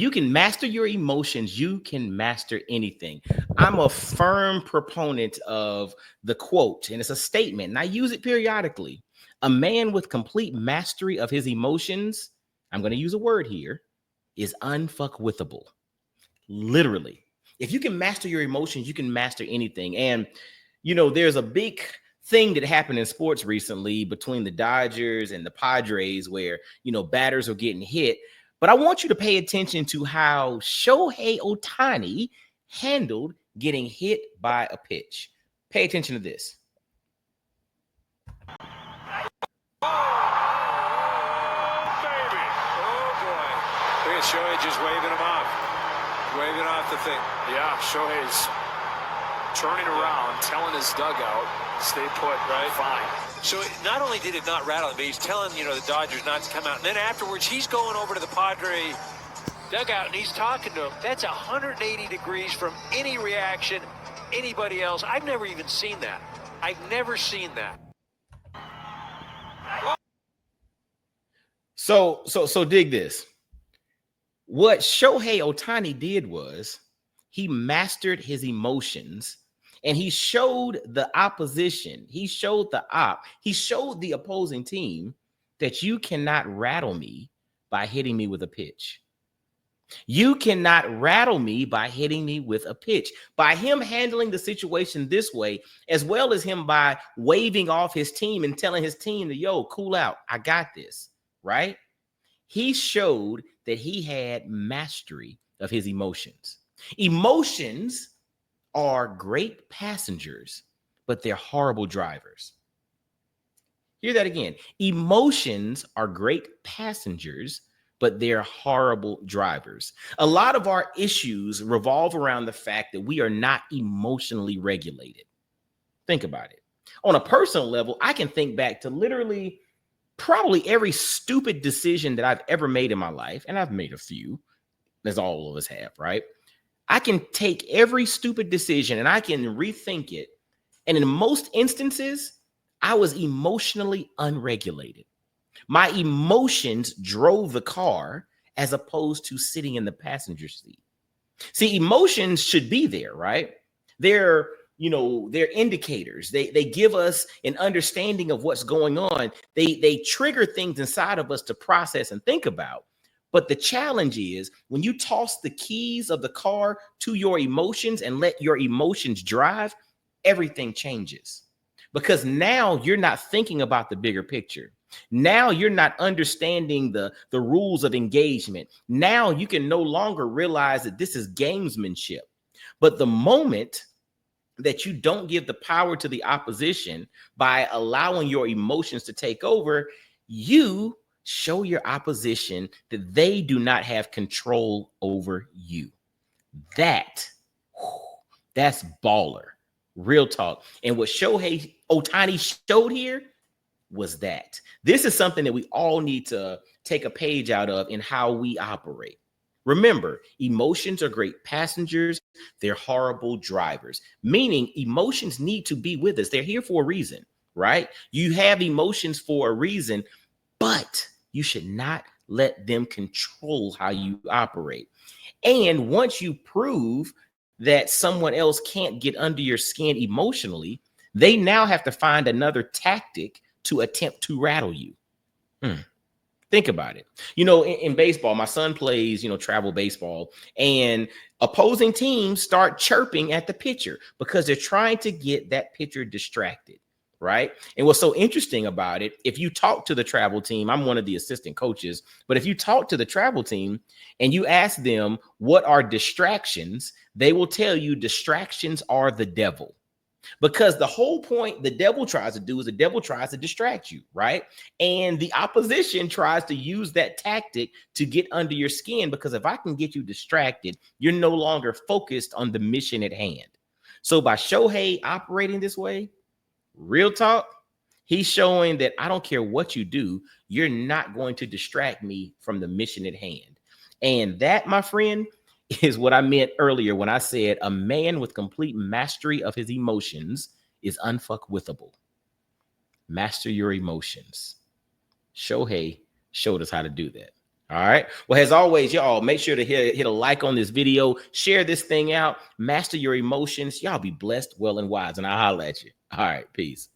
you can master your emotions, you can master anything. I'm a firm proponent of the quote, and it's a statement, and I use it periodically. A man with complete mastery of his emotions, I'm going to use a word here, is unfuckwithable. Literally. If you can master your emotions, you can master anything. And, there's a big thing that happened in sports recently between the Dodgers and the Padres where, batters are getting hit. But I want you to pay attention to how Shohei Ohtani handled getting hit by a pitch. Pay attention to this. Shohei just waving him off the thing. Yeah, Shohei's turning around, telling his dugout, stay put, right? Fine. So not only did it not rattle him, but he's telling, the Dodgers not to come out. And then afterwards, he's going over to the Padre dugout and he's talking to him. That's 180 degrees from any reaction, anybody else. I've never even seen that. I've never seen that. So dig this. What Shohei Ohtani did was he mastered his emotions and he showed the opposition. He showed the opposing team that you cannot rattle me by hitting me with a pitch. You cannot rattle me by hitting me with a pitch. By him handling the situation this way, as well as him by waving off his team and telling his team to, yo, cool out. I got this, right? He showed that he had mastery of his emotions. Emotions are great passengers, but they're horrible drivers. Hear that again. Emotions are great passengers, but they're horrible drivers. A lot of our issues revolve around the fact that we are not emotionally regulated. Think about it. On a personal level, I can think back to literally probably every stupid decision that I've ever made in my life, and I've made a few, as all of us have, right? I can take every stupid decision and I can rethink it. And in most instances, I was emotionally unregulated. My emotions drove the car as opposed to sitting in the passenger seat. See, emotions should be there, right? They're indicators. They give us an understanding of what's going on. They trigger things inside of us to process and think about. But the challenge is when you toss the keys of the car to your emotions and let your emotions drive, everything changes. Because now you're not thinking about the bigger picture. Now you're not understanding the rules of engagement. Now you can no longer realize that this is gamesmanship. But the moment that you don't give the power to the opposition by allowing your emotions to take over, you show your opposition that they do not have control over you. That's baller. Real talk. And what Shohei Ohtani showed here was that. This is something that we all need to take a page out of in how we operate. Remember, emotions are great passengers. They're horrible drivers, meaning emotions need to be with us. They're here for a reason, right? You have emotions for a reason, but you should not let them control how you operate. And once you prove that someone else can't get under your skin emotionally, they now have to find another tactic to attempt to rattle you. Think about it. In baseball, my son plays, travel baseball, and opposing teams start chirping at the pitcher because they're trying to get that pitcher distracted, right? And what's so interesting about it, if you talk to the travel team, I'm one of the assistant coaches, but if you talk to the travel team and you ask them what are distractions, they will tell you distractions are the devil. Because the whole point the devil tries to do is the devil tries to distract you, right? And the opposition tries to use that tactic to get under your skin, because if I can get you distracted, you're no longer focused on the mission at hand. So by Shohei operating this way, real talk, he's showing that I don't care what you do, you're not going to distract me from the mission at hand. And that, my friend, is what I meant earlier when I said a man with complete mastery of his emotions is unfuckwithable. Master your emotions. Shohei showed us how to do that. All right. Well, as always, y'all make sure to hit a like on this video, share this thing out, master your emotions. Y'all be blessed, well, and wise. And I'll holler at you. All right. Peace.